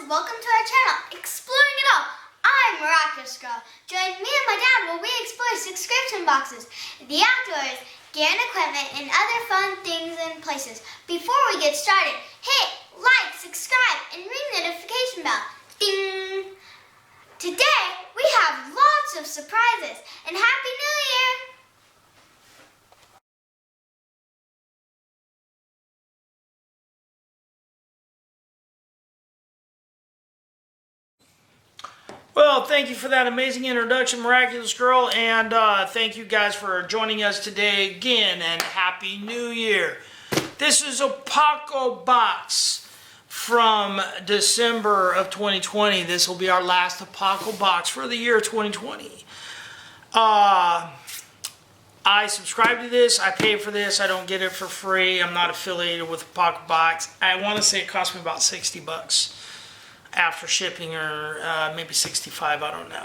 welcome to our channel, Exploring It All. I'm Miraculous Girl. Join me and my dad while we explore subscription boxes, the outdoors, gear and equipment, and other fun things and places. Before we get started, hit like, subscribe, and ring the notification bell. Ding! Today, we have lots of surprises, and Happy New Year! Well, thank you for that amazing introduction, Miraculous Girl, and thank you guys for joining us today again, and Happy New Year. This is Apocabox from December of 2020. This will be our last Apocabox for the year 2020. I subscribe to this, I pay for this, I don't get it for free, I'm not affiliated with Apocabox. I want to say it cost me about 60 bucks. After shipping, or maybe 65, I don't know.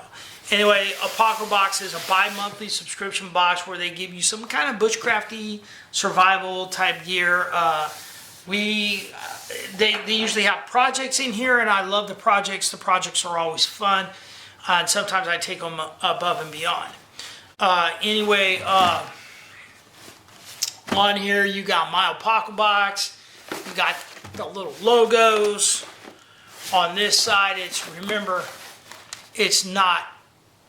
Anyway, Apocabox is a bi-monthly subscription box where they give you some kind of bushcrafty survival type gear. They usually have projects in here, and I love the projects. The projects are always fun, and sometimes I take them above and beyond. Anyway, on here you got my Apocabox. You got the little logos. On this side, remember, it's not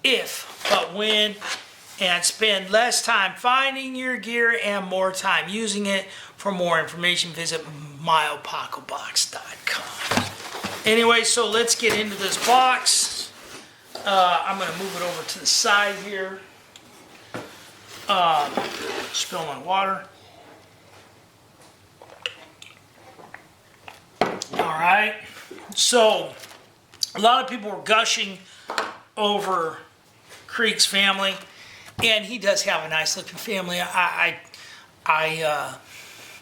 if, but when, and spend less time finding your gear and more time using it. For more information, visit myapocabox.com. Anyway, so let's get into this box. I'm going to move it over to the side here. Spill my water. All right. So, a lot of people were gushing over Creek's family, and he does have a nice looking family. I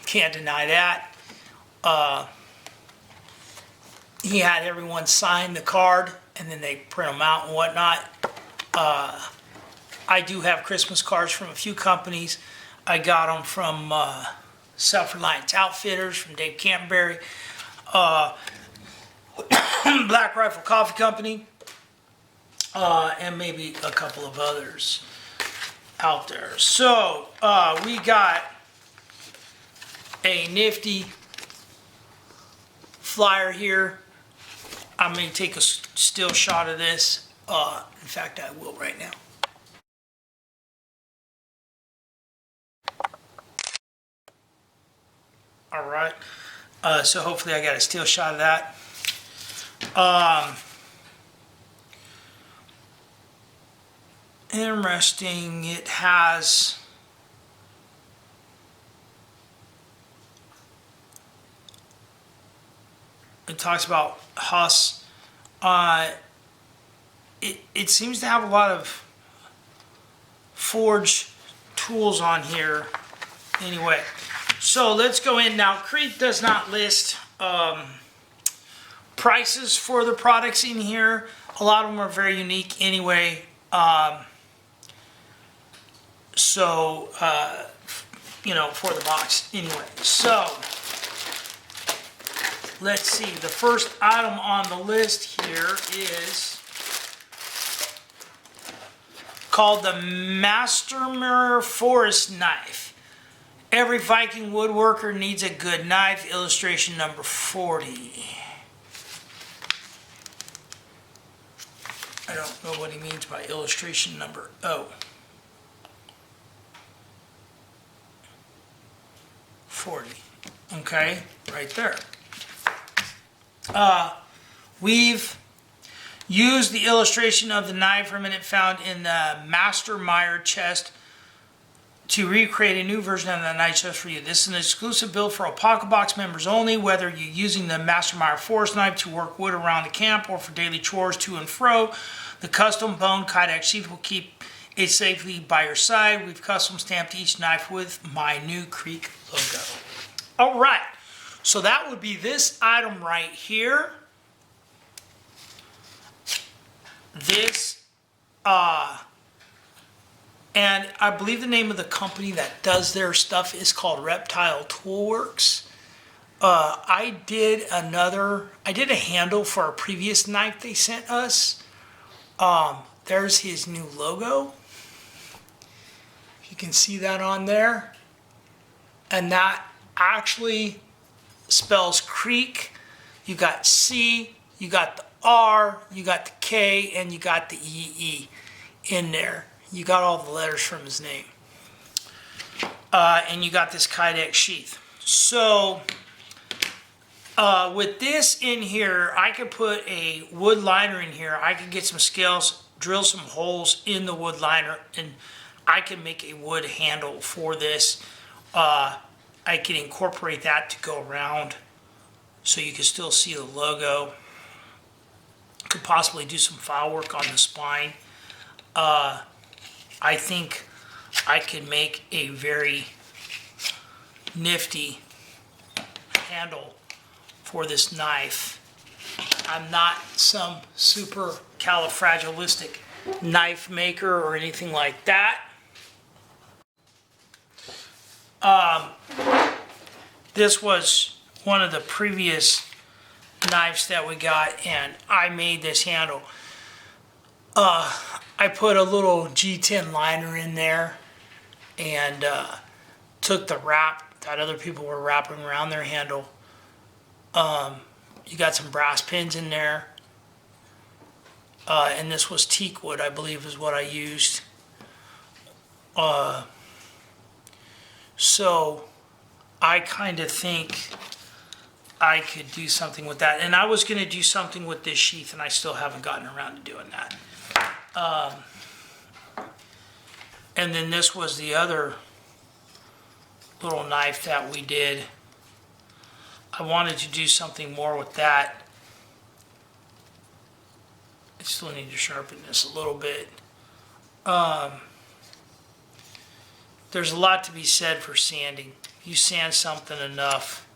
can't deny that. He had everyone sign the card, and then they print them out and whatnot. I do have Christmas cards from a few companies. I got them from Self-Reliance Outfitters, from Dave Canterbury. Black Rifle Coffee Company, and maybe a couple of others out there. So, we got a nifty flyer here. I'm going to take a still shot of this. In fact, I will right now. All right. So hopefully I got a still shot of that. Interesting. It has talks about Huss. It seems to have a lot of forge tools on here. Anyway, so let's go in now. Creek does not list prices for the products in here. A lot of them are very unique anyway. You know, for the box anyway. So, let's see. The first item on the list here is called the Mastermer Forest Knife. Every Viking woodworker needs a good knife. Illustration number 40. I don't know what he means by illustration number 40. Okay, right there. We've used the illustration of the knife remnant found in the Mastermeyer chest to recreate a new version of the knife just for you. This is an exclusive build for Apocabox members only. Whether you're using the Mastermeyer Forest knife to work wood around the camp or for daily chores to and fro, the custom bone Kydex sheath will keep it safely by your side. We've custom stamped each knife with my new Creek logo. All right, so that would be this item right here. This, and I believe the name of the company that does their stuff is called Reptile Toolworks. I did a handle for a previous knife they sent us. There's his new logo. You can see that on there. And that actually spells creek. You got C, you got the R, you got the K, and you got the EE in there. You got all the letters from his name. And you got this Kydex sheath. So, with this in here, I could put a wood liner in here. I could get some scales, drill some holes in the wood liner, and I can make a wood handle for this. I can incorporate that to go around so you can still see the logo. Could possibly do some file work on the spine. I think I could make a very nifty handle for this knife. I'm not some super califragilistic knife maker or anything like that. This was one of the previous knives that we got, and I made this handle. I put a little G10 liner in there and took the wrap that other people were wrapping around their handle. You got some brass pins in there, and this was teak wood, I believe is what I used. So I kind of think I could do something with that. And I was going to do something with this sheath, and I still haven't gotten around to doing that. And then this was the other little knife that we did. I wanted to do something more with that. I still need to sharpen this a little bit. There's a lot to be said for sanding. You sand something enough,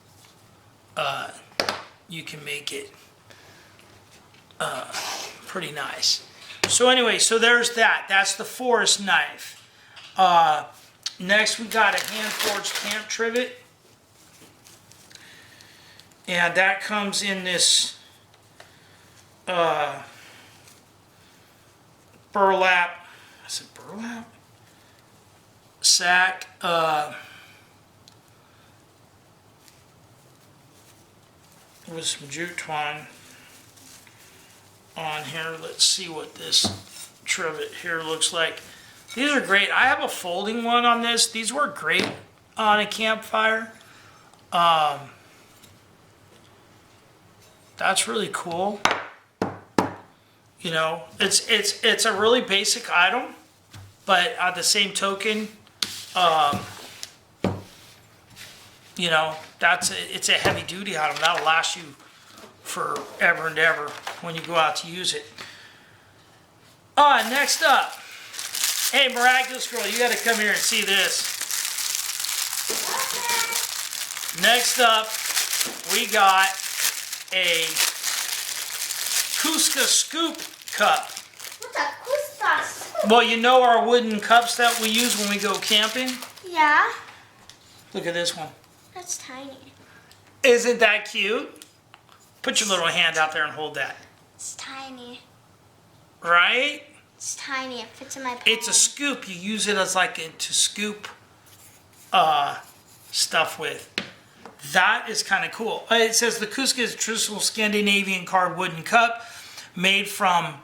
you can make it pretty nice. So anyway, so there's that. That's the forest knife. Next we got a hand-forged camp trivet. And that comes in this burlap, is it burlap? Sack. With some jute twine on here. Let's see what this trivet here looks like. These are great. I have a folding one on this. These work great on a campfire. That's really cool. You know, it's a really basic item, but at the same token, you know, it's a heavy duty item. That'll last you forever and ever when you go out to use it. Next up, hey Miraculous Girl, you got to come here and see this. Next up, we got a Cusca Scoop cup. What's a Cusca Scoop? Well, you know our wooden cups that we use when we go camping? Yeah. Look at this one. That's tiny. Isn't that cute? Put your little hand out there and hold that. It's tiny. Right? It's tiny. It fits in my palm. It's a scoop. You use it as like to scoop stuff with. That is kind of cool. It says the Cusca is a traditional Scandinavian carved wooden cup made from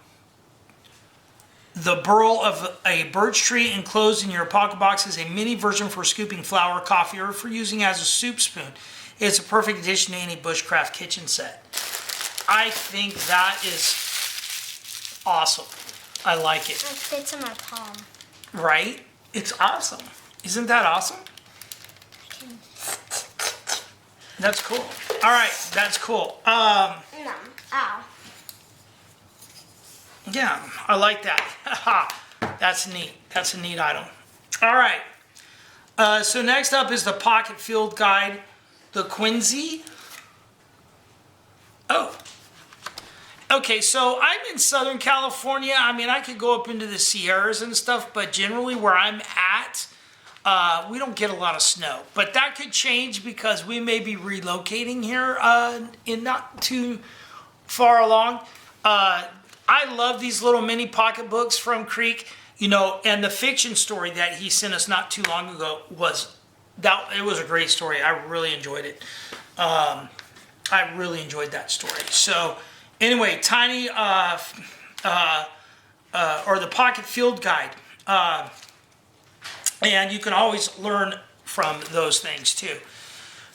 the burl of a birch tree. Enclosed in your Apocabox is a mini version for scooping flour, coffee, or for using as a soup spoon. It's a perfect addition to any bushcraft kitchen set. I think that is awesome. I like it. It fits in my palm. Right? It's awesome. Isn't that awesome? That's cool. All right, that's cool. No. Ow. Yeah, I like that. That's neat. That's a neat item. All right. So next up is the Pocket Field Guide, the Quincy. Oh. Okay, so I'm in Southern California. I mean, I could go up into the Sierras and stuff, but generally where I'm at, We don't get a lot of snow, but that could change because we may be relocating here in not too far along. I love these little mini pocketbooks from Creek, you know, and the fiction story that he sent us not too long ago was a great story. I really enjoyed it. I really enjoyed that story. So anyway, Tiny or the Pocket Field Guide. And you can always learn from those things too.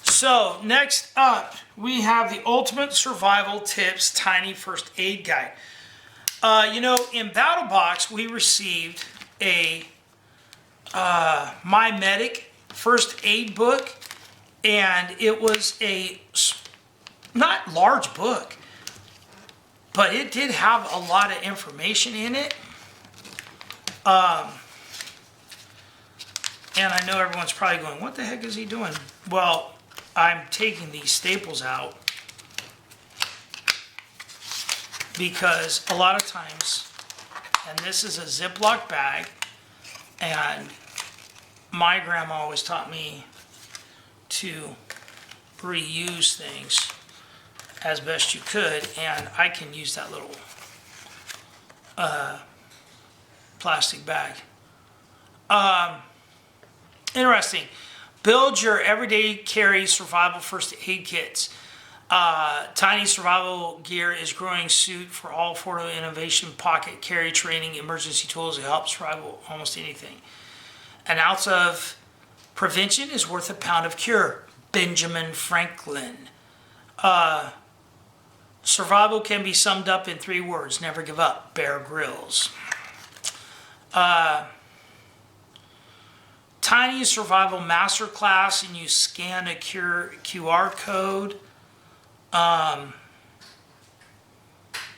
So next up, we have the Ultimate Survival Tips Tiny First Aid Guide. You know, in BattleBox, we received a My Medic First Aid book, and it was a not large book, but it did have a lot of information in it. And I know everyone's probably going, what the heck is he doing? Well, I'm taking these staples out because a lot of times, and this is a Ziploc bag, and my grandma always taught me to reuse things as best you could, and I can use that little plastic bag. Interesting. Build your everyday carry survival first aid kits. Tiny survival gear is growing suit for all affordable innovation, pocket carry training, emergency tools to help survival almost anything. An ounce of prevention is worth a pound of cure. Benjamin Franklin. Survival can be summed up in 3 words. Never give up. Bear Grylls. Tiny Survival Masterclass, and you scan a QR code.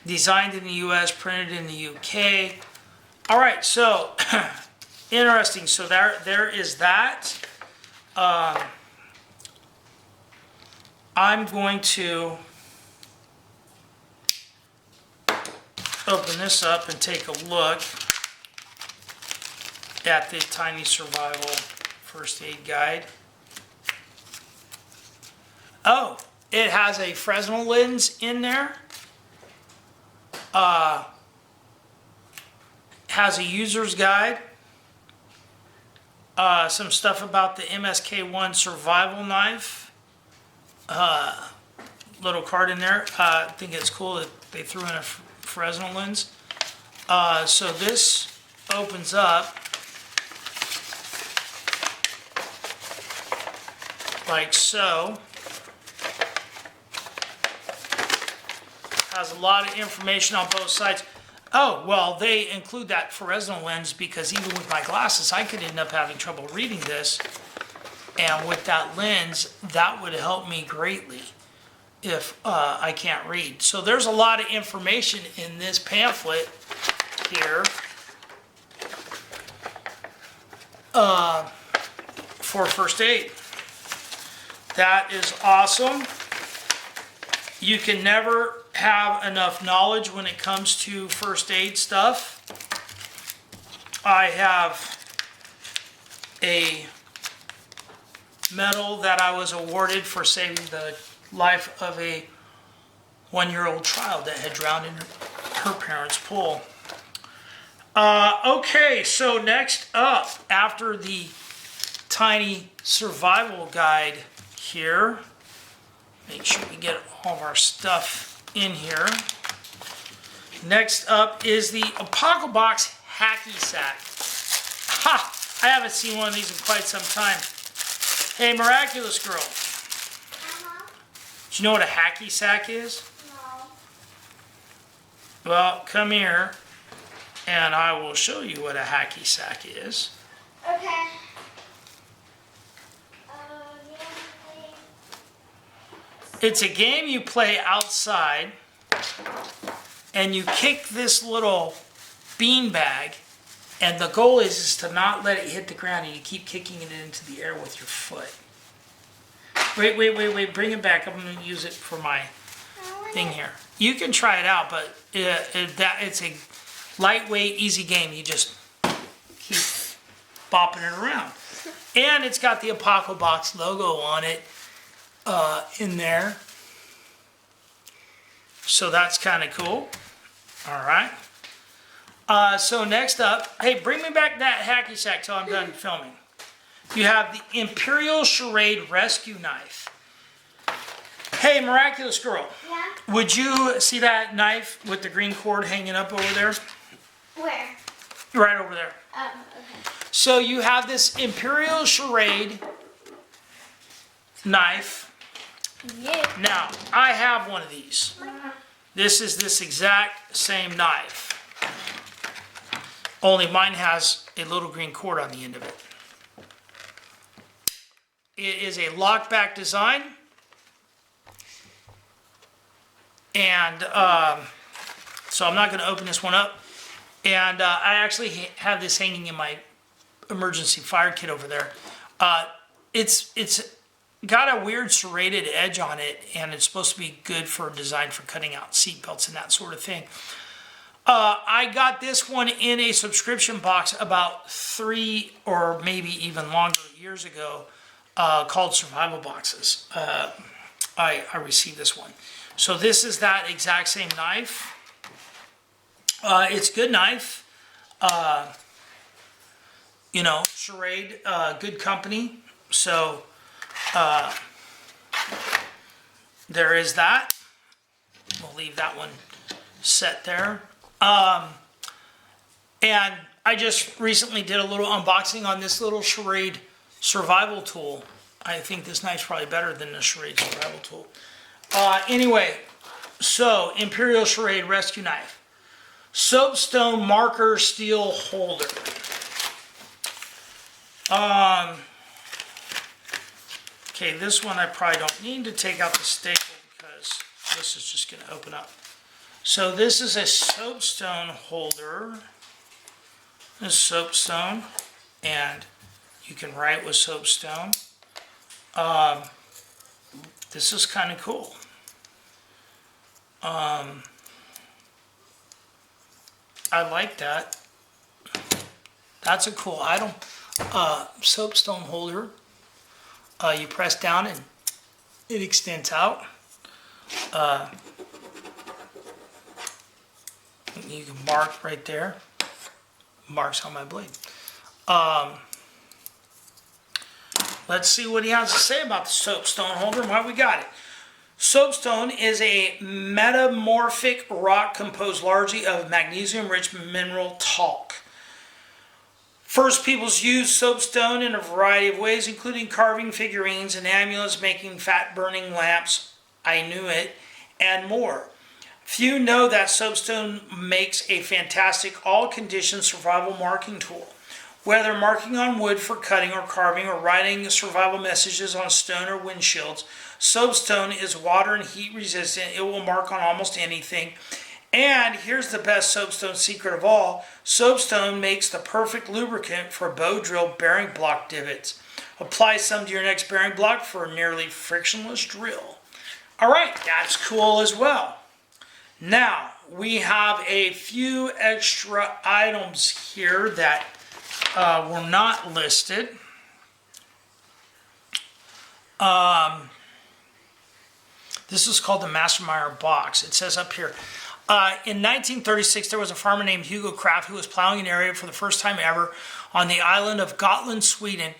Designed in the US, printed in the UK. All right, so interesting. So there is that. I'm going to open this up and take a look at the Tiny Survival First Aid Guide. Oh, it has a Fresnel lens in there. Has a user's guide. Some stuff about the MSK1 survival knife. Little card in there. I think it's cool that they threw in a Fresnel lens. So this opens up like so. Has a lot of information on both sides. Oh, well, they include that Fresnel lens because even with my glasses, I could end up having trouble reading this. And with that lens, that would help me greatly if I can't read. So there's a lot of information in this pamphlet here for first aid. That is awesome. You can never have enough knowledge when it comes to first aid stuff. I have a medal that I was awarded for saving the life of a 1-year-old child that had drowned in her parents' pool. Okay, so next up, after the Tiny Survival Guide here, make sure we get all of our stuff in here. Next up is the Apocabox Hacky Sack. Ha! I haven't seen one of these in quite some time. Hey, Miraculous Girl. Do you know what a hacky sack is? No. Well, come here and I will show you what a hacky sack is. Okay. It's a game you play outside, and you kick this little bean bag, and the goal is to not let it hit the ground, and you keep kicking it into the air with your foot. Wait, bring it back. I'm going to use it for my thing here. You can try it out, but it's a lightweight, easy game. You just keep bopping it around. And it's got the Apocabox logo on it in there. So that's kind of cool. All right. So next up, hey, bring me back that hacky sack till I'm done filming. You have the Imperial Charade Rescue Knife. Hey, Miraculous Girl. Yeah? Would you see that knife with the green cord hanging up over there? Where? Right over there. Oh, okay. So you have this Imperial Charade knife. Yeah. Now, I have one of these. This is this exact same knife. Only mine has a little green cord on the end of it. It is a lockback design. And so I'm not going to open this one up. And I actually have this hanging in my emergency fire kit over there. It's got a weird serrated edge on it, and it's supposed to be good for design for cutting out seat belts and that sort of thing. I got this one in a subscription box about 3 or maybe even longer years ago, called Survival Boxes. I received this one. So this is that exact same knife. It's a good knife. You know, Charade, good company. So there is that. We'll leave that one set there. And I just recently did a little unboxing on this little Charade survival tool. I think this knife's probably better than the Charade survival tool. Anyway, so Imperial Charade Rescue Knife. Soapstone marker steel holder. Okay, this one I probably don't need to take out the staple because this is just going to open up. So this is a soapstone holder. This soapstone, and you can write with soapstone. This is kind of cool. I like that. That's a cool item. Soapstone holder. You press down and it extends out. You can mark right there. Marks on my blade. Let's see what he has to say about the soapstone holder and why we got it. Soapstone is a metamorphic rock composed largely of magnesium-rich mineral talc. First peoples used soapstone in a variety of ways, including carving figurines and amulets, making fat-burning lamps, I knew it, and more. Few know that soapstone makes a fantastic all-condition survival marking tool. Whether marking on wood for cutting or carving or writing survival messages on stone or windshields, soapstone is water and heat resistant. It will mark on almost anything. And here's the best soapstone secret of all. Soapstone makes the perfect lubricant for bow drill bearing block divots. Apply some to your next bearing block for a nearly frictionless drill. All right, that's cool as well. Now, we have a few extra items here that were not listed. This is called the Mastermeyer box. It says up here, in 1936, there was a farmer named Hugo Kraft who was plowing an area for the first time ever on the island of Gotland, Sweden.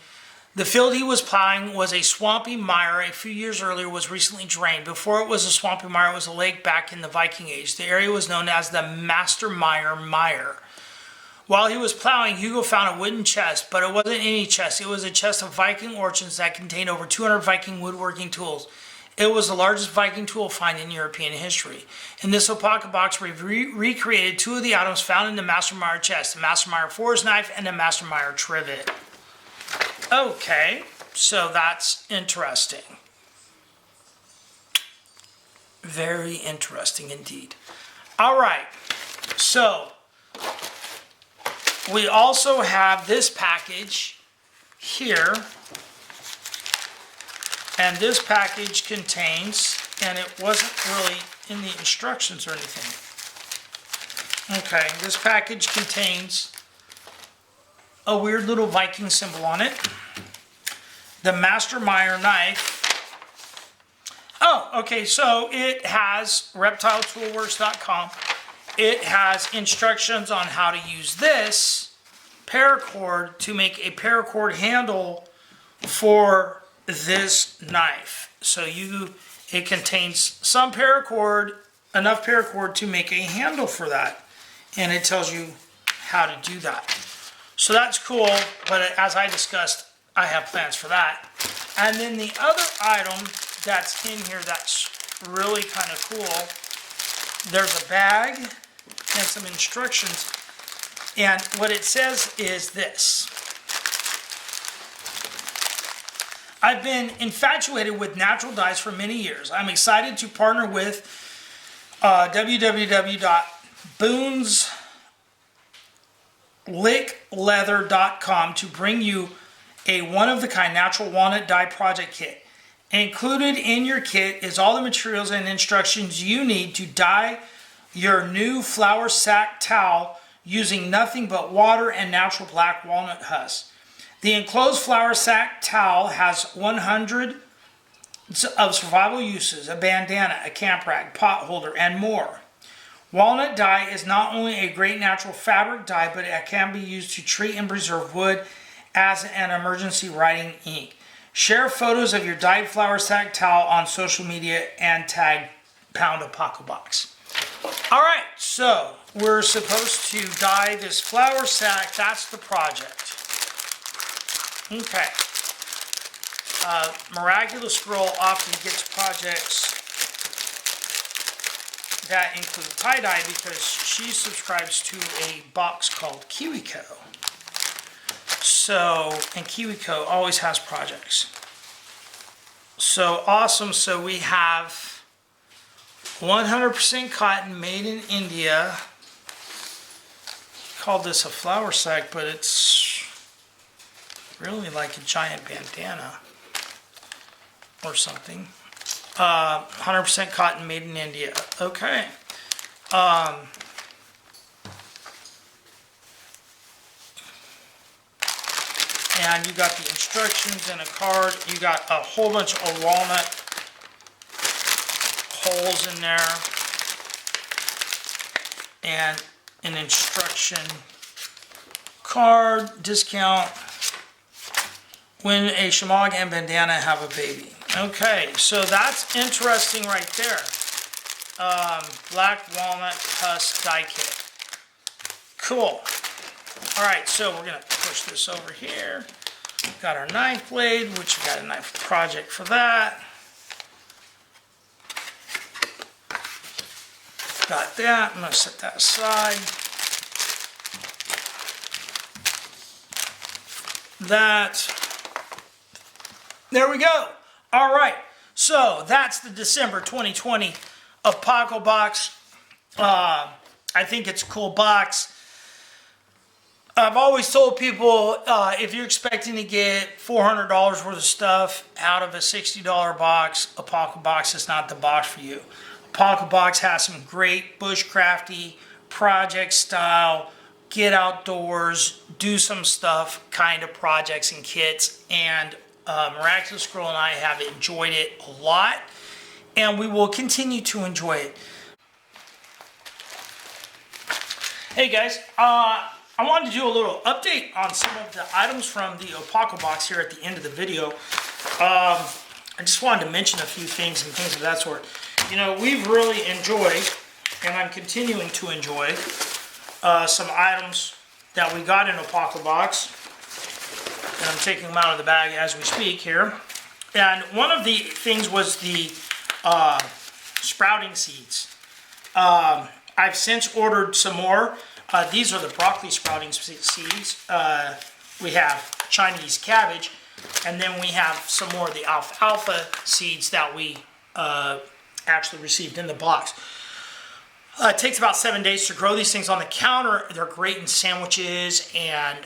The field he was plowing was a swampy mire. A few years earlier was recently drained. Before it was a swampy mire, it was a lake back in the Viking Age. The area was known as the Mastermeyer Mire. While he was plowing, Hugo found a wooden chest, but it wasn't any chest. It was a chest of Viking orchids that contained over 200 Viking woodworking tools. It was the largest Viking tool find in European history. In this Apocabox, we've recreated two of the items found in the Mastermeyer chest, the Mastermeyer forge knife and the Mastermeyer trivet. Okay, so that's interesting. Very interesting indeed. All right, so we also have this package here. And this package contains, and it wasn't really in the instructions or anything. Okay, this package contains a weird little Viking symbol on it. the Mastermind knife. Oh, okay, so it has reptiletoolworks.com. It has instructions on how to use this paracord to make a paracord handle for this knife. So it contains some paracord, enough paracord to make a handle for that. And it tells you how to do that. So that's cool, but as I discussed, I have plans for that. And then the other item that's in here that's really kind of cool, there's a bag and some instructions. And what it says is this. I've been infatuated with natural dyes for many years. I'm excited to partner with www.boonslickleather.com to bring you a one-of-the-kind natural walnut dye project kit. Included in your kit is all the materials and instructions you need to dye your new flour sack towel using nothing but water and natural black walnut husk. The enclosed flour sack towel has 100 of survival uses, a bandana, a camp rag, pot holder, and more. Walnut dye is not only a great natural fabric dye, but it can be used to treat and preserve wood as an emergency writing ink. Share photos of your dyed flour sack towel on social media and tag Apocabox. All right, so we're supposed to dye this flour sack. That's the project. Okay. Miraculous Girl often gets projects that include tie-dye because she subscribes to a box called KiwiCo. So, and KiwiCo always has projects. So awesome. So we have 100% cotton made in India. Called this a flour sack, but it's really like a giant bandana or something. 100% cotton made in India. Okay. And you got the instructions in a card. You got a whole bunch of walnut holes in there. And an instruction card, discount, when a shamag and bandana have a baby. Okay, so that's interesting right there. Black walnut husk dye kit. Cool. All right, so we're gonna push this over here. Got our knife blade, which we got a knife project for that. Got that. I'm gonna set that aside. That. There we go. All right. So that's the December 2020 Apocabox. I think it's a cool box. I've always told people if you're expecting to get $400 worth of stuff out of a $60 box, Apocabox is not the box for you. Apocabox has some great bushcrafty, project style, get outdoors, do some stuff kind of projects and kits. And Miraculous Girl and I have enjoyed it a lot. And we will continue to enjoy it. Hey guys, I wanted to do a little update on some of the items from the Apocabox here at the end of the video. I just wanted to mention a few things and things of that sort. You know, we've really enjoyed, and I'm continuing to enjoy, some items that we got in Apocabox. And I'm taking them out of the bag as we speak here. And one of the things was the sprouting seeds. I've since ordered some more. These are the broccoli sprouting seeds. We have Chinese cabbage, and then we have some more of the alfalfa seeds that we actually received in the box. It takes about 7 days to grow these things on the counter. They're great in sandwiches and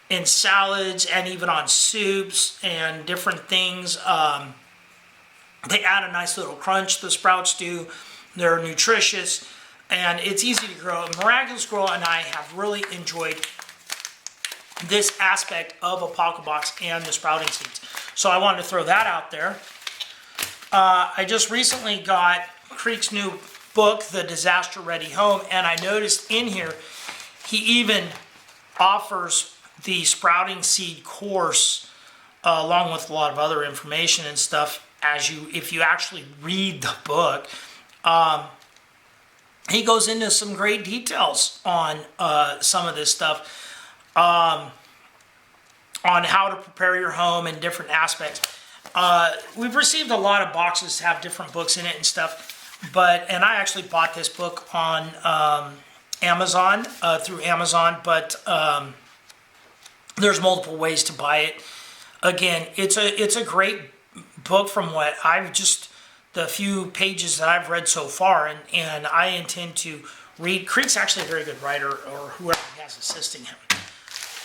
in salads and even on soups and different things. They add a nice little crunch, the sprouts do. They're nutritious and it's easy to grow. Miraculous Girl and I have really enjoyed this aspect of Apocabox and the sprouting seeds. So I wanted to throw that out there. I just recently got Creek's new book, The Disaster Ready Home, and I noticed in here he even offers the sprouting seed course along with a lot of other information and stuff. If you actually read the book, he goes into some great details on some of this stuff, on how to prepare your home and different aspects. We've received a lot of boxes that have different books in it and stuff, and I actually bought this book on Amazon, through Amazon, but there's multiple ways to buy it. Again, it's a great book from what the few pages that I've read so far, and I intend to read. Creek's actually a very good writer, or whoever he has assisting him.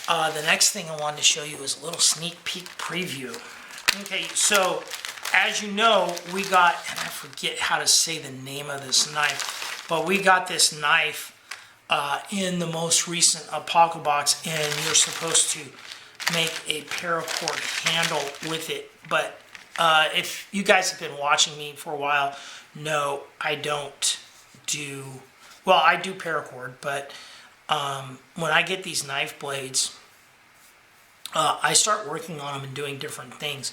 The next thing I wanted to show you is a little sneak peek preview. Okay, so as you know, we got, and I forget how to say the name of this knife, but we got this knife in the most recent Apocabox, and you're supposed to make a paracord handle with it. But if you guys have been watching me for a while, no, I don't do, well, I do paracord, but when I get these knife blades, I start working on them and doing different things.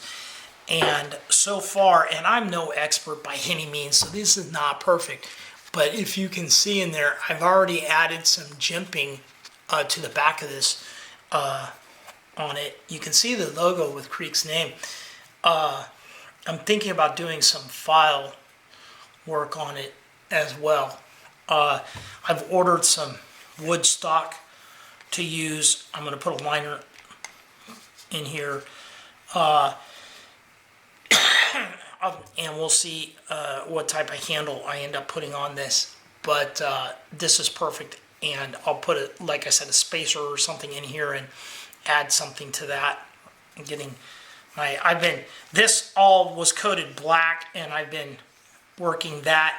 And so far, and I'm no expert by any means, so this is not perfect, but if you can see in there, I've already added some jimping to the back of this on it. You can see the logo with Creek's name. I'm thinking about doing some file work on it as well. I've ordered some wood stock to use. I'm going to put a liner in here, and we'll see what type of handle I end up putting on this. But this is perfect, and I'll put it, like I said, a spacer or something in here and add something to that. I'm getting this all was coated black, and I've been working that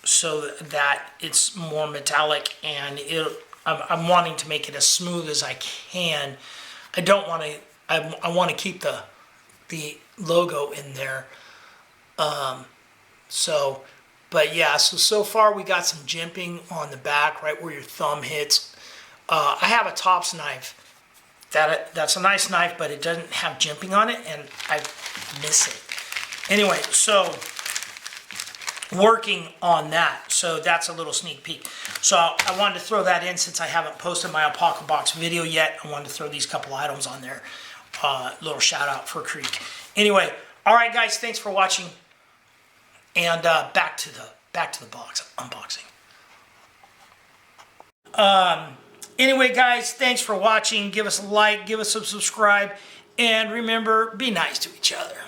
so that it's more metallic, and I'm wanting to make it as smooth as I can. I don't want to, I want to keep the logo in there. But yeah, so far we got some jimping on the back, right where your thumb hits. I have a Tops knife. That's a nice knife, but it doesn't have jimping on it, and I miss it. Anyway, so working on that. So that's a little sneak peek. So I wanted to throw that in since I haven't posted my Apocabox video yet. I wanted to throw these couple items on there. Little shout out for Creek. Anyway, all right, guys, thanks for watching, and back to the box unboxing. Anyway, guys, thanks for watching. Give us a like, give us a subscribe, and remember, be nice to each other.